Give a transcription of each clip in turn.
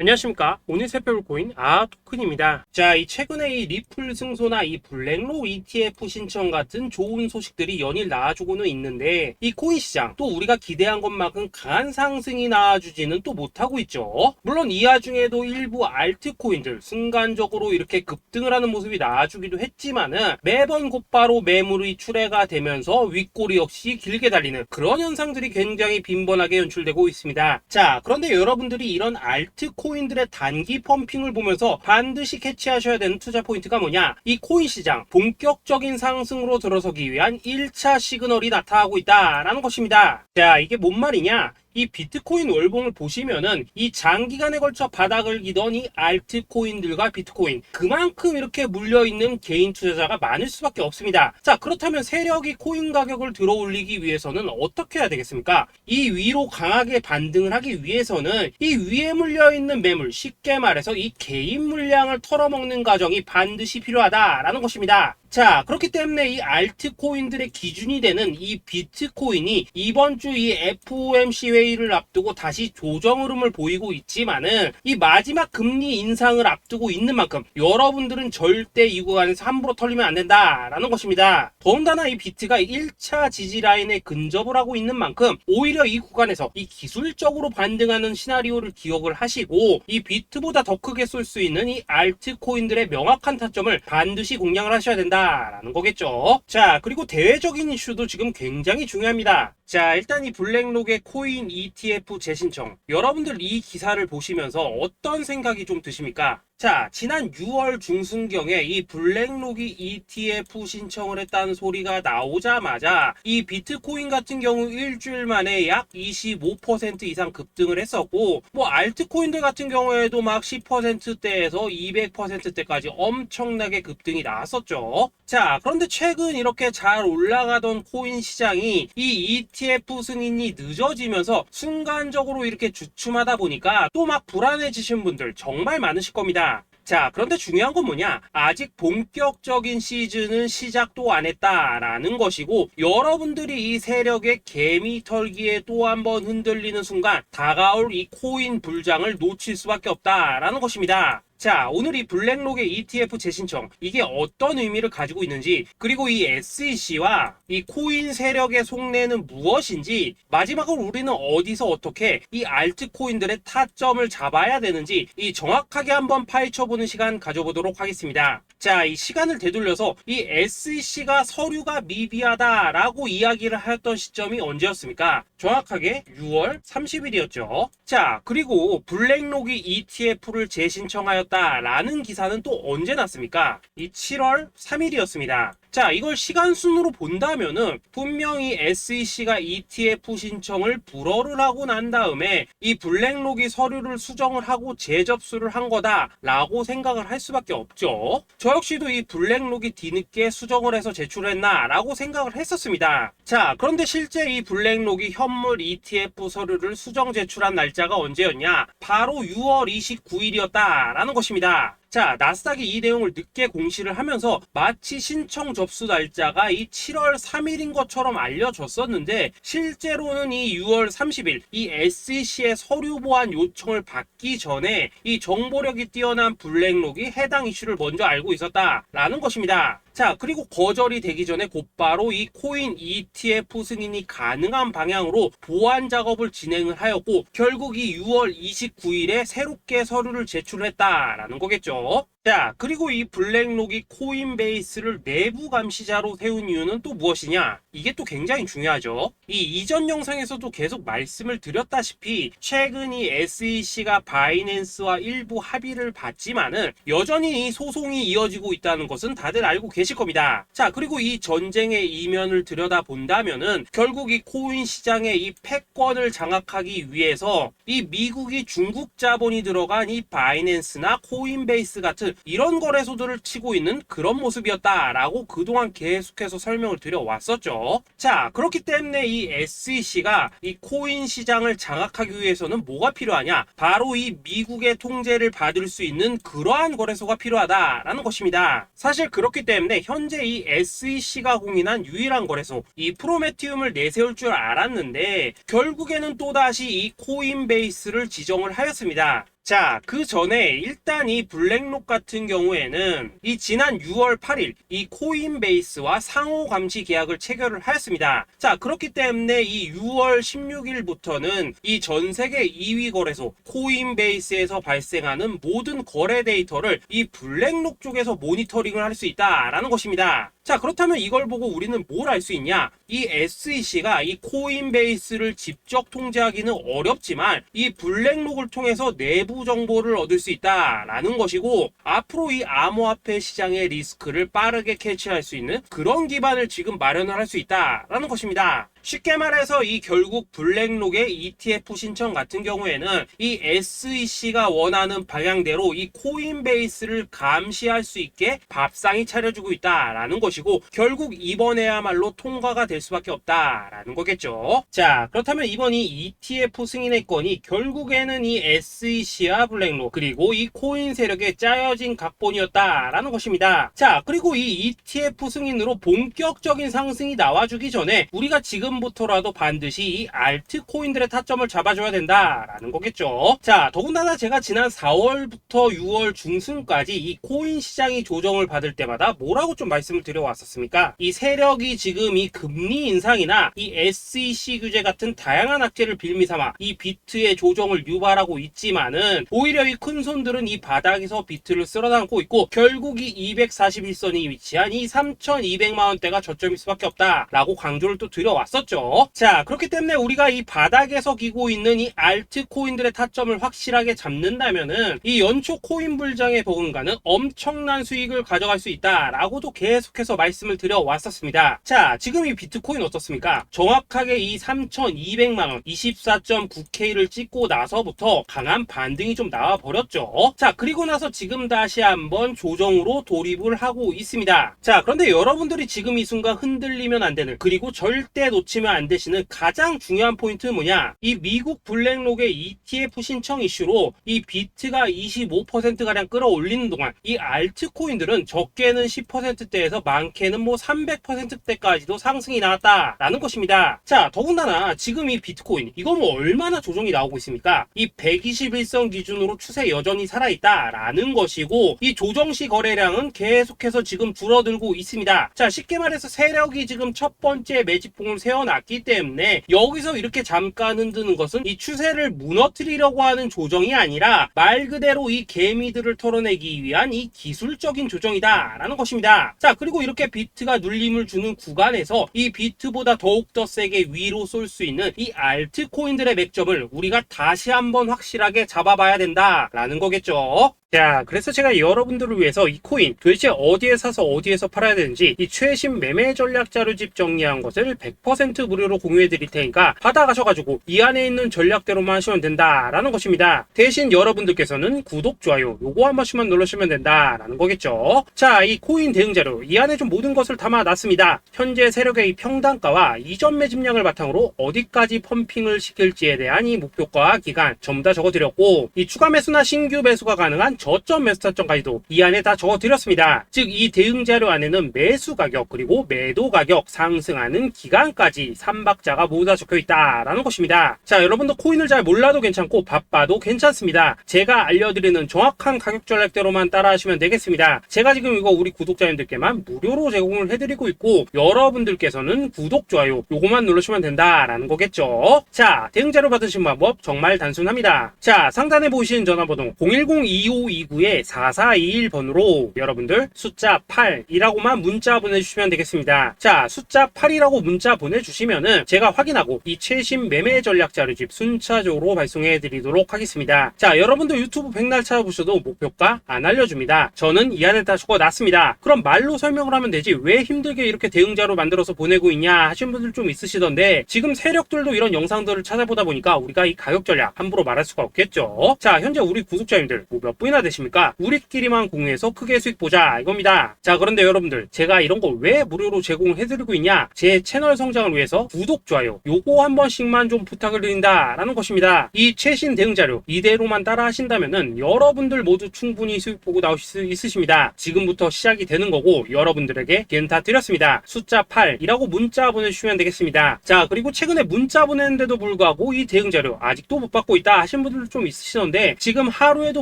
안녕하십니까. 오늘 살펴볼 코인 토큰입니다. 자, 이 최근에 이 리플 승소나 이 블랙록 ETF 신청 같은 좋은 소식들이 연일 나와주고는 있는데, 이 코인 시장 또 우리가 기대한 것만큼 강한 상승이 나와주지는 또 못하고 있죠. 물론 이 와중에도 일부 알트코인들 순간적으로 이렇게 급등을 하는 모습이 나와주기도 했지만은 매번 곧바로 매물이 출회가 되면서 윗꼬리 역시 길게 달리는 그런 현상들이 굉장히 빈번하게 연출되고 있습니다. 자, 그런데 여러분들이 이런 알트코인들의 단기 펌핑을 보면서 반드시 캐치하셔야 되는 투자 포인트가 뭐냐? 이 코인 시장 본격적인 상승으로 들어서기 위한 1차 시그널이 나타나고 있다라는 것입니다. 자, 이게 뭔 말이냐? 이 비트코인 월봉을 보시면은 이 장기간에 걸쳐 바닥을 기던 이 알트코인들과 비트코인 그만큼 이렇게 물려있는 개인 투자자가 많을 수밖에 없습니다. 자, 그렇다면 세력이 코인 가격을 들어 올리기 위해서는 어떻게 해야 되겠습니까? 이 위로 강하게 반등을 하기 위해서는 이 위에 물려있는 매물, 쉽게 말해서 이 개인 물량을 털어먹는 과정이 반드시 필요하다라는 것입니다. 자, 그렇기 때문에 이 알트코인들의 기준이 되는 이 비트코인이 이번 주 이 FOMC 회의를 앞두고 다시 조정 흐름을 보이고 있지만은 이 마지막 금리 인상을 앞두고 있는 만큼 여러분들은 절대 이 구간에서 함부로 털리면 안 된다라는 것입니다. 더군다나 이 비트가 1차 지지 라인에 근접을 하고 있는 만큼 오히려 이 구간에서 이 기술적으로 반등하는 시나리오를 기억을 하시고 이 비트보다 더 크게 쏠 수 있는 이 알트코인들의 명확한 타점을 반드시 공략을 하셔야 된다 라는 거겠죠. 자, 그리고 대외적인 이슈도 지금 굉장히 중요합니다. 자, 일단 이 블랙록의 코인 ETF 재신청, 여러분들 이 기사를 보시면서 어떤 생각이 좀 드십니까? 자, 지난 6월 중순경에 이 블랙록이 ETF 신청을 했다는 소리가 나오자마자 이 비트코인 같은 경우 일주일 만에 약 25% 이상 급등을 했었고, 뭐 알트코인들 같은 경우에도 막 10%대에서 200%대까지 엄청나게 급등이 나왔었죠. 자, 그런데 최근 이렇게 잘 올라가던 코인 시장이 이 ETF 승인이 늦어지면서 순간적으로 이렇게 주춤하다 보니까 또 막 불안해지신 분들 정말 많으실 겁니다. 자, 그런데 중요한 건 뭐냐? 아직 본격적인 시즌은 시작도 안 했다라는 것이고, 여러분들이 이 세력의 개미 털기에 또 한 번 흔들리는 순간 다가올 이 코인 불장을 놓칠 수밖에 없다라는 것입니다. 자, 오늘 이 블랙록의 ETF 재신청, 이게 어떤 의미를 가지고 있는지, 그리고 이 SEC와 이 코인 세력의 속내는 무엇인지, 마지막으로 우리는 어디서 어떻게 이 알트코인들의 타점을 잡아야 되는지 이 정확하게 한번 파헤쳐보는 시간 가져보도록 하겠습니다. 자, 이 시간을 되돌려서 이 SEC가 서류가 미비하다라고 이야기를 하였던 시점이 언제였습니까? 정확하게 6월 30일이었죠. 자, 그리고 블랙록이 ETF를 재신청하였다라는 기사는 또 언제 났습니까? 이 7월 3일이었습니다. 자, 이걸 시간순으로 본다면은 분명히 SEC가 ETF 신청을 불허를 하고 난 다음에 이 블랙록이 서류를 수정을 하고 재접수를 한 거다라고 생각을 할 수밖에 없죠. 저 역시도 이 블랙록이 뒤늦게 수정을 해서 제출했나라고 생각을 했었습니다. 자, 그런데 실제 이 블랙록이 현물 ETF 서류를 수정 제출한 날짜가 언제였냐? 바로 6월 29일이었다라는 것입니다. 자, 나스닥이 이 내용을 늦게 공시를 하면서 마치 신청 접수 날짜가 이 7월 3일인 것처럼 알려졌었는데, 실제로는 이 6월 30일 이 SEC의 서류 보완 요청을 받기 전에 이 정보력이 뛰어난 블랙록이 해당 이슈를 먼저 알고 있었다라는 것입니다. 자, 그리고 거절이 되기 전에 곧바로 이 코인 ETF 승인이 가능한 방향으로 보완 작업을 진행을 하였고, 결국 이 6월 29일에 새롭게 서류를 제출했다라는 거겠죠. 자, 그리고 이 블랙록이 코인베이스를 내부 감시자로 세운 이유는 또 무엇이냐? 이게 또 굉장히 중요하죠. 이 이전 영상에서도 계속 말씀을 드렸다시피 최근 이 SEC가 바이낸스와 일부 합의를 봤지만은 여전히 이 소송이 이어지고 있다는 것은 다들 알고 계실 겁니다. 자, 그리고 이 전쟁의 이면을 들여다본다면은 결국 이 코인 시장의 이 패권을 장악하기 위해서 이 미국이 중국 자본이 들어간 이 바이낸스나 코인베이스 같은 이런 거래소들을 치고 있는 그런 모습이었다라고 그동안 계속해서 설명을 드려왔었죠. 자, 그렇기 때문에 이 SEC가 이 코인 시장을 장악하기 위해서는 뭐가 필요하냐? 바로 이 미국의 통제를 받을 수 있는 그러한 거래소가 필요하다라는 것입니다. 사실 그렇기 때문에 현재 이 SEC가 공인한 유일한 거래소, 이 프로메티움을 내세울 줄 알았는데 결국에는 또다시 이 코인베이스를 지정을 하였습니다. 자, 그 전에 일단 이 블랙록 같은 경우에는 이 지난 6월 8일 이 코인베이스와 상호 감시 계약을 체결을 하였습니다. 자, 그렇기 때문에 이 6월 16일부터는 이 전 세계 2위 거래소 코인베이스에서 발생하는 모든 거래 데이터를 이 블랙록 쪽에서 모니터링을 할 수 있다라는 것입니다. 자, 그렇다면 이걸 보고 우리는 뭘 알 수 있냐? 이 SEC가 이 코인베이스를 직접 통제하기는 어렵지만 이 블랙록을 통해서 내부 정보를 얻을 수 있다라는 것이고, 앞으로 이 암호화폐 시장의 리스크를 빠르게 캐치할 수 있는 그런 기반을 지금 마련을 할 수 있다라는 것입니다. 쉽게 말해서 이 결국 블랙록의 ETF 신청 같은 경우에는 이 SEC가 원하는 방향대로 이 코인베이스를 감시할 수 있게 밥상이 차려주고 있다라는 것이고, 결국 이번에야말로 통과가 될 수밖에 없다라는 거겠죠. 자, 그렇다면 이번 이 ETF 승인의 건이 결국에는 이 SEC와 블랙록 그리고 이 코인 세력에 짜여진 각본이었다라는 것입니다. 자, 그리고 이 ETF 승인으로 본격적인 상승이 나와주기 전에 우리가 지금부터라도 반드시 이 알트코인들의 타점을 잡아줘야 된다라는 거겠죠. 자, 더군다나 제가 지난 4월부터 6월 중순까지 이 코인 시장이 조정을 받을 때마다 뭐라고 좀 말씀을 드려왔었습니까? 이 세력이 지금 이 금리 인상이나 이 SEC 규제 같은 다양한 악재를 빌미삼아 이 비트의 조정을 유발하고 있지만은, 오히려 이 큰 손들은 이 바닥에서 비트를 쓸어담고 있고, 결국 이 241선이 위치한 이 3,200만원대가 저점일 수밖에 없다라고 강조를 또 드려왔었죠. 자, 그렇기 때문에 우리가 이 바닥에서 기고 있는 이 알트코인들의 타점을 확실하게 잡는다면은 이 연초 코인 불장에 버금가는 엄청난 수익을 가져갈 수 있다라고도 계속해서 말씀을 드려왔었습니다. 자, 지금 이 비트코인 어떻습니까? 정확하게 이 3,200만원 24.9K를 찍고 나서부터 강한 반등이 좀 나와버렸죠. 자, 그리고 나서 지금 다시 한번 조정으로 돌입을 하고 있습니다. 자, 그런데 여러분들이 지금 이 순간 흔들리면 안 되는, 그리고 절대 놓치면 안 되시는 가장 중요한 포인트는 뭐냐? 이 미국 블랙록의 ETF 신청 이슈로 이 비트가 25%가량 끌어올리는 동안 이 알트코인들은 적게는 10%대에서 많게는 뭐 300%대까지도 상승이 나왔다라는 것입니다. 자, 더군다나 지금 이 비트코인 이거 뭐 얼마나 조정이 나오고 있습니까? 이 121선 기준으로 추세 여전히 살아있다라는 것이고, 이 조정시 거래량은 계속해서 지금 줄어들고 있습니다. 자, 쉽게 말해서 세력이 지금 첫 번째 매집봉을 세워놨기 때문에 여기서 이렇게 잠깐 흔드는 것은 이 추세를 무너뜨리려고 하는 조정이 아니라 말 그대로 이 개미들을 털어내기 위한 이 기술적인 조정이다 라는 것입니다. 자, 그리고 이렇게 비트가 눌림을 주는 구간에서 이 비트보다 더욱더 세게 위로 쏠 수 있는 이 알트코인들의 맥점을 우리가 다시 한번 확실하게 잡아봐야 된다 라는 거겠죠. 자, 그래서 제가 여러분들을 위해서 이 코인 도대체 어디에 사서 어디에서 팔아야 되는지 이 최신 매매 전략 자료집 정리한 것을 100% 무료로 공유해 드릴 테니까 받아가셔가지고 이 안에 있는 전략대로만 하시면 된다라는 것입니다. 대신 여러분들께서는 구독, 좋아요 요거 한 번씩만 눌러주시면 된다라는 거겠죠. 자, 이 코인 대응 자료 이 안에 좀 모든 것을 담아놨습니다. 현재 세력의 이 평단가와 이전 매집량을 바탕으로 어디까지 펌핑을 시킬지에 대한 이 목표가 기간 전부 다 적어드렸고, 이 추가 매수나 신규 매수가 가능한 저점 매수 타점까지도 이 안에 다 적어드렸습니다. 즉 이 대응 자료 안에는 매수 가격 그리고 매도 가격, 상승하는 기간까지 3박자가 모두 다 적혀있다라는 것입니다. 자, 여러분도 코인을 잘 몰라도 괜찮고 바빠도 괜찮습니다. 제가 알려드리는 정확한 가격 전략대로만 따라하시면 되겠습니다. 제가 지금 이거 우리 구독자님들께만 무료로 제공을 해드리고 있고, 여러분들께서는 구독, 좋아요 요거만 누르시면 된다라는 거겠죠. 자, 대응 자료 받으신 방법 정말 단순합니다. 자, 상단에 보이시는 전화번호 010-2529-4421번으로 여러분들 숫자 8이라고만 문자 보내주시면 되겠습니다. 자, 숫자 8이라고 문자 보내주시면은 제가 확인하고 이 최신 매매 전략 자료집 순차적으로 발송해 드리도록 하겠습니다. 자, 여러분도 유튜브 백날 찾아보셔도 목표가 안 알려줍니다. 저는 이 안에 다 적어놨습니다. 그럼 말로 설명을 하면 되지 왜 힘들게 이렇게 대응 자료 만들어서 보내고 있냐 하신 분들 좀 있으시던데, 지금 세력들도 이런 영상들을 찾아보다 보니까 우리가 이 가격 전략 함부로 말할 수가 없겠죠. 자, 현재 우리 구독자님들 몇 분이나 얼마나 되십니까? 우리끼리만 공유해서 크게 수익 보자 이겁니다. 자, 그런데 여러분들, 제가 이런 거 왜 무료로 제공을 해드리고 있냐? 제 채널 성장을 위해서 구독, 좋아요 요거 한 번씩만 좀 부탁을 드린다 라는 것입니다. 이 최신 대응 자료 이대로만 따라 하신다면은 여러분들 모두 충분히 수익 보고 나오실 수 있으십니다. 지금부터 시작이 되는 거고, 여러분들에게 기회는 다 드렸습니다. 숫자 8이라고 문자 보내주시면 되겠습니다. 자, 그리고 최근에 문자 보냈는데도 불구하고 이 대응 자료 아직도 못 받고 있다 하신 분들도 좀 있으시던데, 지금 하루에도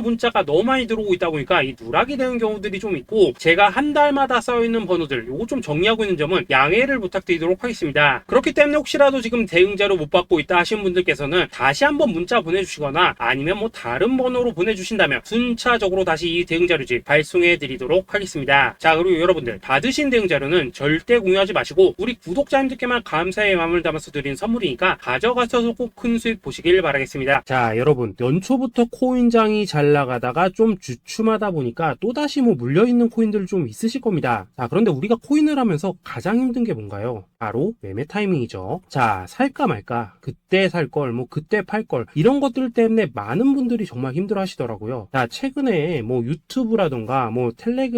문자가 너무 많이 들어오고 있다 보니까 이 누락이 되는 경우들이 좀 있고, 제가 한 달마다 쌓여있는 번호들 요거 좀 정리하고 있는 점은 양해를 부탁드리도록 하겠습니다. 그렇기 때문에 혹시라도 지금 대응 자료 못 받고 있다 하신 분들께서는 다시 한번 문자 보내주시거나 아니면 뭐 다른 번호로 보내주신다면 순차적으로 다시 이 대응 자료집 발송해 드리도록 하겠습니다. 자, 그리고 여러분들, 받으신 대응 자료는 절대 공유하지 마시고 우리 구독자님들께만 감사의 마음을 담아서 드린 선물이니까 가져가셔서 꼭 큰 수익 보시길 바라겠습니다. 자, 여러분, 연초부터 코인장이 잘 나가다가 좀 주춤하다 보니까 또다시 뭐 물려있는 코인들 좀 있으실 겁니다. 자, 그런데 우리가 코인을 하면서 가장 힘든 게 뭔가요? 바로 매매 타이밍이죠. 자, 살까 말까, 그때 살 걸, 뭐 그때 팔 걸, 이런 것들 때문에 많은 분들이 정말 힘들어 하시더라고요. 자, 최근에 뭐 유튜브라던가 뭐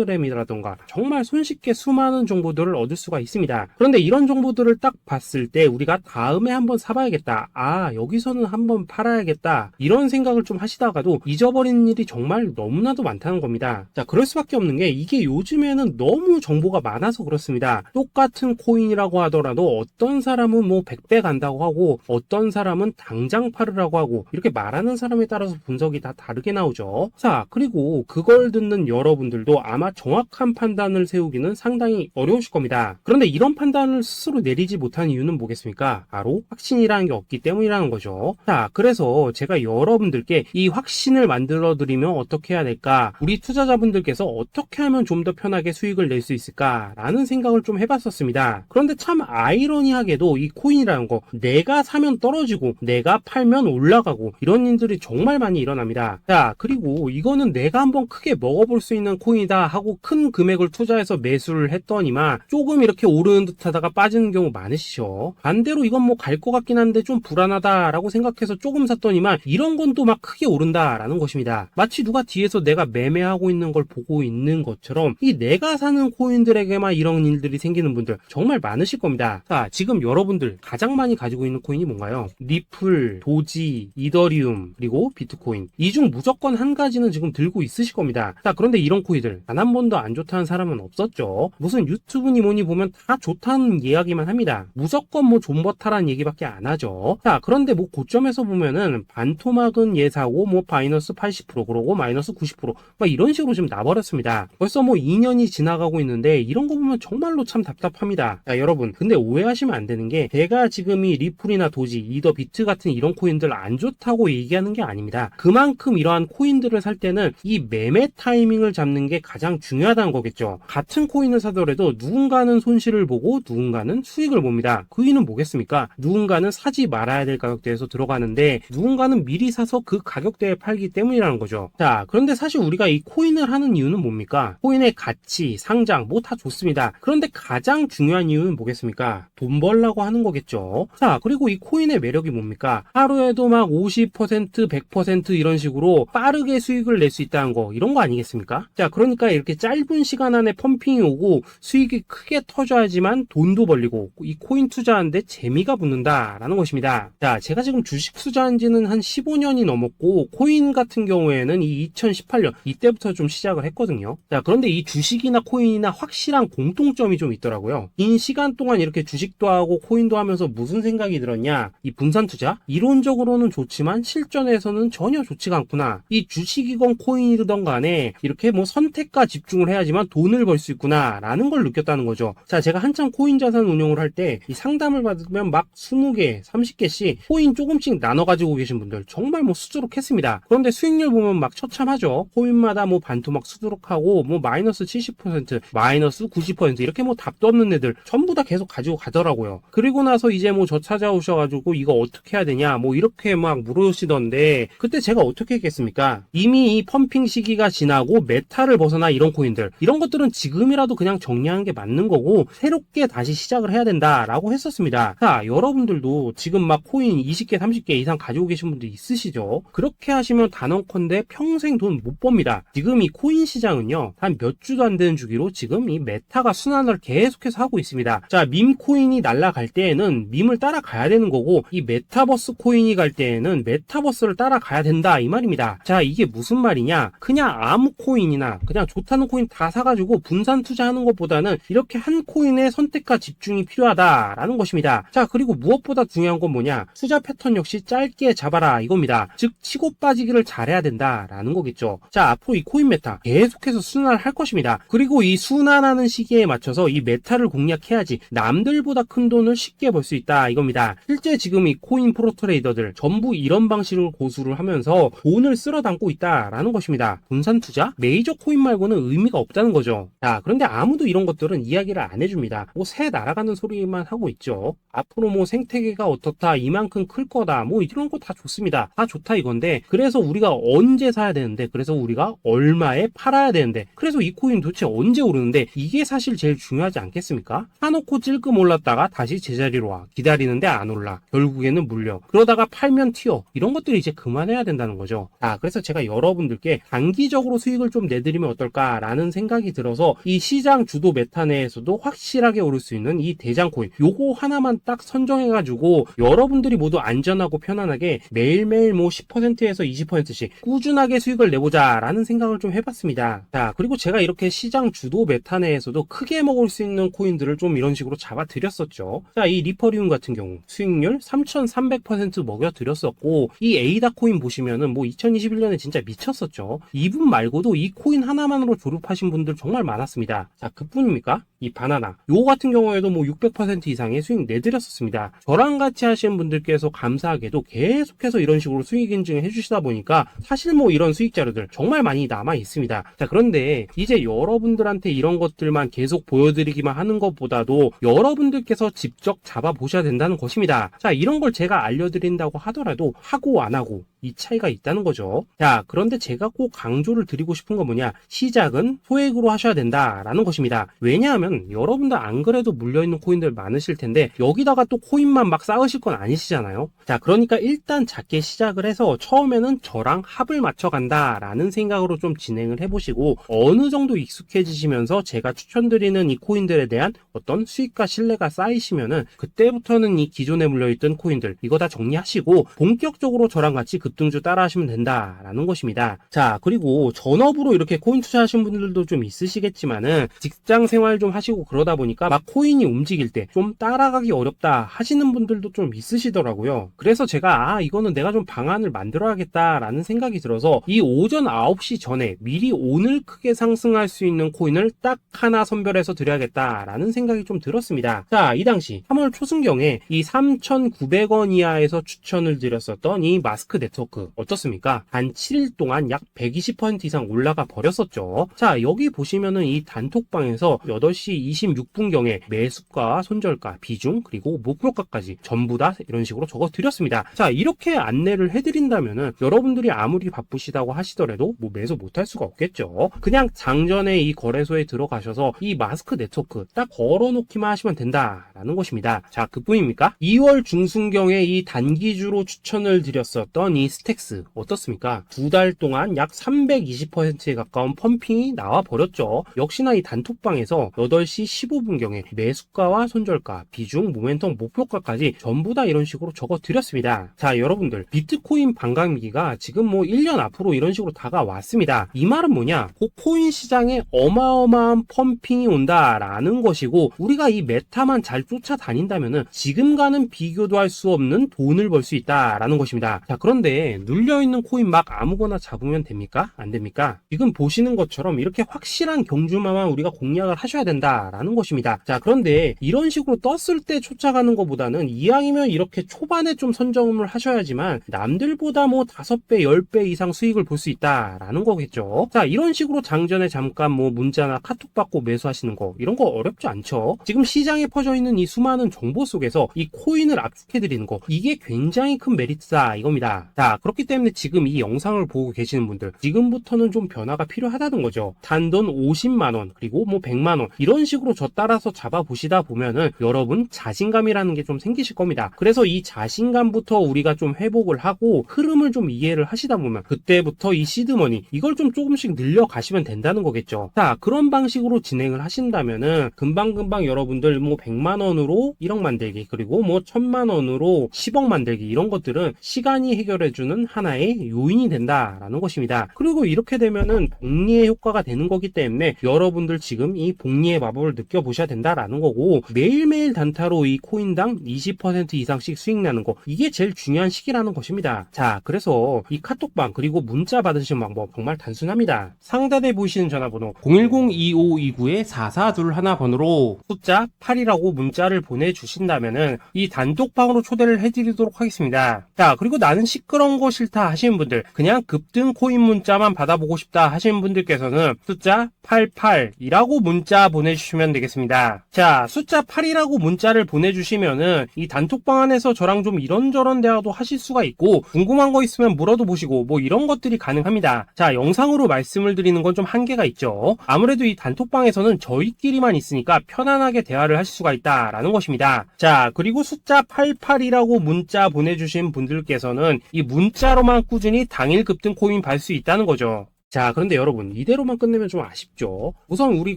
텔레그램이라던가 정말 손쉽게 수많은 정보들을 얻을 수가 있습니다. 그런데 이런 정보들을 딱 봤을 때 우리가 다음에 한번 사봐야겠다, 아 여기서는 한번 팔아야겠다, 이런 생각을 좀 하시다가도 잊어버리는 일이 정말 너무나도 많다는 겁니다. 자, 그럴 수밖에 없는 게, 이게 요즘에는 너무 정보가 많아서 그렇습니다. 똑같은 코인이라고 하더라도 어떤 사람은 뭐 100배 간다고 하고 어떤 사람은 당장 팔으라고 하고, 이렇게 말하는 사람에 따라서 분석이 다 다르게 나오죠. 자, 그리고 그걸 듣는 여러분들도 아마 정확한 판단을 세우기는 상당히 어려우실 겁니다. 그런데 이런 판단을 스스로 내리지 못한 이유는 뭐겠습니까? 바로 확신이라는 게 없기 때문이라는 거죠. 자, 그래서 제가 여러분들께 이 확신을 만들어 드리면 어떻게 해야 될까, 우리 투자자분들께서 어떻게 하면 좀 더 편하게 수익을 낼 수 있을까 라는 생각을 좀 해봤었습니다. 그런데 참 아이러니하게도 이 코인이라는 거, 내가 사면 떨어지고 내가 팔면 올라가고 이런 일들이 정말 많이 일어납니다. 자, 그리고 이거는 내가 한번 크게 먹어볼 수 있는 코인이다 하고 큰 금액을 투자해서 매수를 했더니만 조금 이렇게 오르는 듯 하다가 빠지는 경우 많으시죠. 반대로 이건 뭐 갈 것 같긴 한데 좀 불안하다 라고 생각해서 조금 샀더니만 이런 건 또 막 크게 오른다 라는 것입니다. 마치 누가 뒤에서 내가 매매하고 있는 걸 보고 있는 것처럼 이 내가 사는 코인들에게만 이런 일들이 생기는 분들 정말 많으실 겁니다. 자, 지금 여러분들 가장 많이 가지고 있는 코인이 뭔가요? 리플, 도지, 이더리움, 그리고 비트코인. 이 중 무조건 한 가지는 지금 들고 있으실 겁니다. 자, 그런데 이런 코인들 단 한 번도 안 좋다는 사람은 없었죠. 무슨 유튜브니 뭐니 보면 다 좋다는 이야기만 합니다. 무조건 뭐 존버타라는 얘기밖에 안 하죠. 자, 그런데 뭐 고점에서 보면은 반토막은 예사고 뭐 마이너스 80% 그러고 마이너스 90% 막 이런 식으로 지금 나버렸습니다. 벌써 뭐 2년이 지나가고 있는데 이런 거 보면 정말로 참 답답합니다. 자, 여러분, 근데 오해하시면 안 되는 게, 제가 지금 이 리플이나 도지, 이더, 비트 같은 이런 코인들 안 좋다고 얘기하는 게 아닙니다. 그만큼 이러한 코인들을 살 때는 이 매매 타이밍을 잡는 게 가장 중요하다는 거겠죠. 같은 코인을 사더라도 누군가는 손실을 보고 누군가는 수익을 봅니다. 그 이유는 뭐겠습니까? 누군가는 사지 말아야 될 가격대에서 들어가는데 누군가는 미리 사서 그 가격대에 팔기 때문이라는 거죠. 자, 그런데 사실 우리가 이 코인을 하는 이유는 뭡니까? 코인의 가치, 상장 뭐 다 좋습니다. 그런데 가장 중요한 이유는 뭐겠습니까? 돈 벌라고 하는 거겠죠. 자, 그리고 이 코인의 매력이 뭡니까? 하루에도 막 50%, 100% 이런 식으로 빠르게 수익을 낼 수 있다는 거, 이런 거 아니겠습니까? 자, 그러니까 이렇게 짧은 시간 안에 펌핑이 오고 수익이 크게 터져야지만 돈도 벌리고 이 코인 투자하는데 재미가 붙는다라는 것입니다. 자, 제가 지금 주식 투자한 지는 한 15년이 넘었고, 코인 같은 경우에는 이 2018년 이때부터 좀 시작을 했거든요. 자, 그런데 이 주식이나 코인이나 확실한 공통점이 좀 있더라고요. 긴 시간 동안 이렇게 주식도 하고 코인도 하면서 무슨 생각이 들었냐? 이 분산 투자? 이론적으로는 좋지만 실전에서는 전혀 좋지가 않구나. 이 주식이건 코인이든 간에 이렇게 뭐 선택과 집중을 해야지만 돈을 벌 수 있구나 라는 걸 느꼈다는 거죠. 자, 제가 한창 코인 자산 운용을 할 때 이 상담을 받으면 막 20개, 30개씩 코인 조금씩 나눠 가지고 계신 분들 정말 뭐 수두룩했습니다. 그런데 수익률 보면 막 처참하죠. 코인마다 뭐 반토막 수두룩하고 뭐 마이너스 70%, 마이너스 90% 이렇게 뭐 답도 없는 애들 전부 다 계속 가지고 가더라고요. 그리고 나서 이제 뭐 저 찾아오셔가지고 이거 어떻게 해야 되냐 뭐 이렇게 막 물으시던데, 그때 제가 어떻게 했겠습니까? 이미 이 펌핑 시기가 지나고 메타를 벗어나 이런 코인들, 이런 것들은 지금이라도 그냥 정리하는 게 맞는 거고 새롭게 다시 시작을 해야 된다라고 했었습니다. 자, 여러분들도 지금 막 코인 20개, 30개 이상 가지고 계신 분들 있으시죠? 그렇게 하시면 단언컨대 평생 평생 돈 못 법니다. 지금 이 코인 시장은요, 한 몇 주도 안 되는 주기로 지금 이 메타가 순환을 계속해서 하고 있습니다. 자, 밈 코인이 날아갈 때에는 밈을 따라가야 되는 거고, 이 메타버스 코인이 갈 때에는 메타버스를 따라가야 된다, 이 말입니다. 자, 이게 무슨 말이냐? 그냥 아무 코인이나 그냥 좋다는 코인 다 사가지고 분산 투자하는 것보다는 이렇게 한 코인의 선택과 집중이 필요하다라는 것입니다. 자, 그리고 무엇보다 중요한 건 뭐냐? 투자 패턴 역시 짧게 잡아라, 이겁니다. 즉 치고 빠지기를 잘해야 된다라는 거겠죠. 자, 앞으로 이 코인 메타 계속해서 순환할 것입니다. 그리고 이 순환하는 시기에 맞춰서 이 메타를 공략해야지 남들보다 큰 돈을 쉽게 벌 수 있다, 이겁니다. 실제 지금 이 코인 프로 트레이더들 전부 이런 방식으로 고수를 하면서 돈을 쓸어 담고 있다라는 것입니다. 분산 투자? 메이저 코인 말고는 의미가 없다는 거죠. 자, 그런데 아무도 이런 것들은 이야기를 안 해줍니다. 뭐 새 날아가는 소리만 하고 있죠. 앞으로 뭐 생태계가 어떻다, 이만큼 클 거다, 뭐 이런 거 다 좋습니다. 다 좋다 이건데, 그래서 우리가 언제 사야 되는데, 그래서 우리가 얼마에 팔아야 되는데, 그래서 이 코인 도대체 언제 오르는데, 이게 사실 제일 중요하지 않겠습니까? 사놓고 찔끔 올랐다가 다시 제자리로 와, 기다리는데 안 올라, 결국에는 물려, 그러다가 팔면 튀어, 이런 것들을 이제 그만해야 된다는 거죠. 자, 그래서 제가 여러분들께 단기적으로 수익을 좀 내드리면 어떨까라는 생각이 들어서 이 시장 주도 메타 내에서도 확실하게 오를 수 있는 이 대장 코인, 요거 하나만 딱 선정해가지고 여러분들이 모두 안전하고 편안하게 매일매일 뭐 10%에서 20%씩 꾸준하게 수익을 내보자 라는 생각을 좀 해봤습니다. 자, 그리고 제가 이렇게 시장 주도 메타 내에서도 크게 먹을 수 있는 코인들을 좀 이런 식으로 잡아드렸었죠. 자, 이 리퍼리움 같은 경우 수익률 3300% 먹여드렸었고, 이 에이다 코인 보시면은 뭐 2021년에 진짜 미쳤었죠. 이분 말고도 이 코인 하나만으로 졸업하신 분들 정말 많았습니다. 자, 그뿐입니까? 이 바나나 요 같은 경우에도 뭐 600% 이상의 수익 내드렸었습니다. 저랑 같이 하시는 분들께서 감사하게도 계속해서 이런 식으로 수익 인증을 해주시다 보니까 사실 뭐 이런 수익 자료들 정말 많이 남아 있습니다. 자, 그런데 이제 여러분들한테 이런 것들만 계속 보여드리기만 하는 것보다도 여러분들께서 직접 잡아보셔야 된다는 것입니다. 자, 이런 걸 제가 알려드린다고 하더라도 하고 안 하고 이 차이가 있다는 거죠. 자, 그런데 제가 꼭 강조를 드리고 싶은 건 뭐냐? 시작은 소액으로 하셔야 된다라는 것입니다. 왜냐하면 여러분들 안 그래도 물려있는 코인들 많으실 텐데 여기다가 또 코인만 막 쌓으실 건 아니시잖아요. 자, 그러니까 일단 작게 시작을 해서 처음에는 저랑 합을 맞춰간다라는 생각으로 좀 진행을 해보시고, 어느 정도 익숙해지시면서 제가 추천드리는 이 코인들에 대한 어떤 수익과 신뢰가 쌓이시면은 그때부터는 이 기존에 물려있던 코인들 이거 다 정리하시고 본격적으로 저랑 같이 급등주 따라 하시면 된다라는 것입니다. 자, 그리고 전업으로 이렇게 코인 투자하신 분들도 좀 있으시겠지만은 직장 생활 좀 하시고 그러다 보니까 막 코인이 움직일 때 좀 따라가기 어렵다 하시는 분들도 좀 있으시더라고요. 그래서 제가 이거는 내가 좀 방안을 만들어야겠다라는 생각이 들어서 이 오전 9시 전에 미리 오늘 크게 상승할 수 있는 코인을 딱 하나 선별해서 드려야겠다라는 생각이 좀 들었습니다. 자, 이 당시 3월 초순경에 이 3,900원 이하에서 추천을 드렸었던 이 마스크 네트워크 어떻습니까? 단 7일 동안 약 120% 이상 올라가 버렸었죠. 자, 여기 보시면은 이 단톡방에서 8시 26분경에 매수가, 손절가, 비중, 그리고 목표가까지 전부 다 이런 식으로 적어 드렸습니다. 자, 이렇게 안내를 해드린다면은 여러분들이 아무리 바쁘시다고 하시더라도 뭐 매수 못할 수가 없겠죠. 그냥 장전에 이 거래소에 들어가셔서 이 마스크 네트워크 딱 걸어놓기만 하시면 된다라는 것입니다. 자, 그뿐입니까? 2월 중순경에 이 단기주로 추천을 드렸었던 이 스택스 어떻습니까? 2달 동안 약 320%에 가까운 펌핑이 나와 버렸죠. 역시나 이 단톡방에서 8시 15분경에 매수가와 손절가, 비중, 모멘텀, 목표가까지 전부 다 이런 식으로 적어 드렸습니다. 자, 여러분들 비트코인 반감기가 지금 뭐 1년 앞으로 이런 식으로 다가왔습니다. 이 말은 뭐냐? 코인 시장에 어마어마한 펌핑이 온다라는 것이고, 우리가 이 메타만 잘 쫓아다닌다면은 지금과는 비교도 할 수 없는 돈을 벌 수 있다라는 것입니다. 자, 그런데 눌려있는 코인 막 아무거나 잡으면 됩니까? 안 됩니까? 지금 보시는 것처럼 이렇게 확실한 경주마만 우리가 공략을 하셔야 된다라는 것입니다. 자, 그런데 이런 식으로 떴을 때 쫓아가는 것보다는 이왕이면 이렇게 초반에 좀 선점을 하셔야지만 남들보다 뭐 5배, 10배 이상 수익을 볼 수 있다라는 거겠죠. 자, 이런 식으로 장전에 잠깐 뭐 문자나 카톡 받고 매수하시는 거 이런 거 어렵지 않죠. 지금 시장에 퍼져 있는 많은 이 수많은 정보 속에서 이 코인을 압축해드리는 거, 이게 굉장히 큰 메리트다 이겁니다. 자, 그렇기 때문에 지금 이 영상을 보고 계시는 분들, 지금부터는 좀 변화가 필요하다는 거죠. 단돈 50만원 그리고 뭐 100만원 이런 식으로 저 따라서 잡아보시다 보면은 여러분 자신감이라는 게 좀 생기실 겁니다. 그래서 이 자신감부터 우리가 좀 회복을 하고 흐름을 좀 이해를 하시다 보면 그때부터 이 시드머니 이걸 좀 조금씩 늘려가시면 된다는 거겠죠. 자, 그런 방식으로 진행을 하신다면은 금방금방 여러분들 뭐 100만원으로 1억 만들기 그리고 뭐 1000만원으로 10억 만들기 이런 것들은 시간이 해결해주는 하나의 요인이 된다라는 것입니다. 그리고 이렇게 되면은 복리의 효과가 되는 거기 때문에 여러분들 지금 이 복리의 마법을 느껴보셔야 된다라는 거고, 매일매일 단타로 이 코인당 20% 이상씩 수익 나는 거, 이게 제일 중요한 시기라는 것입니다. 자, 그래서 이 카톡방 그리고 문자 받으시는 방법 정말 단순합니다. 상단에 보이시는 전화번호 010-2529-4421 번호로 숫자 8이라고 문자를 보내주신다면은 이 단톡방으로 초대를 해드리도록 하겠습니다. 자, 그리고 나는 시끄러운 거 싫다 하시는 분들, 그냥 급등 코인 문자만 받아보고 싶다 하시는 분들께서는 숫자 88이라고 문자 보내주시면 되겠습니다. 자, 숫자 8이라고 문자를 보내주시면은 이 단톡방 안에서 저랑 좀 이런저런 대화도 하실 수가 있고, 궁금한 거 있으면 물어도 보시고 뭐 이런 것들이 가능합니다. 자, 영상으로 말씀을 드리는 건 좀 한계가 있죠. 아무래도 이 단톡방에서는 저희끼리만 있으니까 편안하게 대화를 하실 수가 있다라는 것입니다. 자, 그리고 숫자 88이라고 문자 보내주신 분들께서는 이 문자로만 꾸준히 당일 급등 코인 받을 수 있다는 거죠. 자, 그런데 여러분 이대로만 끝내면 좀 아쉽죠. 우선 우리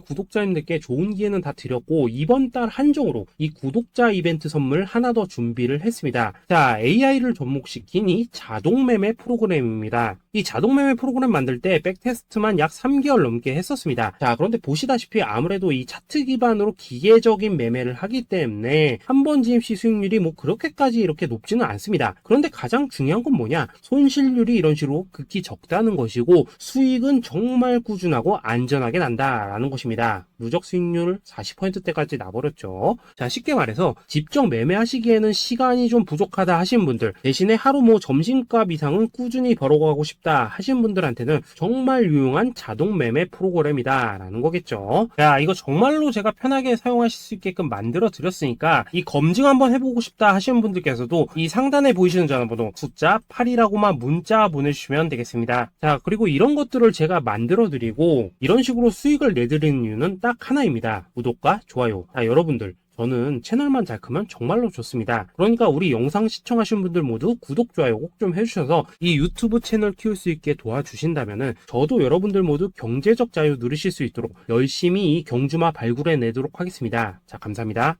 구독자님들께 좋은 기회는 다 드렸고, 이번 달 한정으로 이 구독자 이벤트 선물 하나 더 준비를 했습니다. 자, AI를 접목시킨 이 자동매매 프로그램입니다. 이 자동매매 프로그램 만들 때 백테스트만 약 3개월 넘게 했었습니다. 자, 그런데 보시다시피 아무래도 이 차트 기반으로 기계적인 매매를 하기 때문에 한 번 진입 시 수익률이 뭐 그렇게까지 이렇게 높지는 않습니다. 그런데 가장 중요한 건 뭐냐, 손실률이 이런 식으로 극히 적다는 것이고, 수익은 정말 꾸준하고 안전하게 난다라는 것입니다. 누적 수익률 40%대까지 나버렸죠. 자, 쉽게 말해서 직접 매매하시기에는 시간이 좀 부족하다 하신 분들, 대신에 하루 뭐 점심값 이상은 꾸준히 벌어가고 싶다 하신 분들한테는 정말 유용한 자동 매매 프로그램이다 라는 거겠죠. 자, 이거 정말로 제가 편하게 사용하실 수 있게끔 만들어 드렸으니까 이 검증 한번 해보고 싶다 하시는 분들께서도 이 상단에 보이시는 전화번호 숫자 8이라고만 문자 보내주시면 되겠습니다. 자, 그리고 이런 것들을 제가 만들어 드리고 이런 식으로 수익을 내드리는 이유는 딱 하나입니다. 구독과 좋아요. 자, 여러분들 저는 채널만 잘 크면 정말로 좋습니다. 그러니까 우리 영상 시청하신 분들 모두 구독, 좋아요 꼭 좀 해주셔서 이 유튜브 채널 키울 수 있게 도와주신다면은 저도 여러분들 모두 경제적 자유 누리실 수 있도록 열심히 이 경주마 발굴해 내도록 하겠습니다. 자, 감사합니다.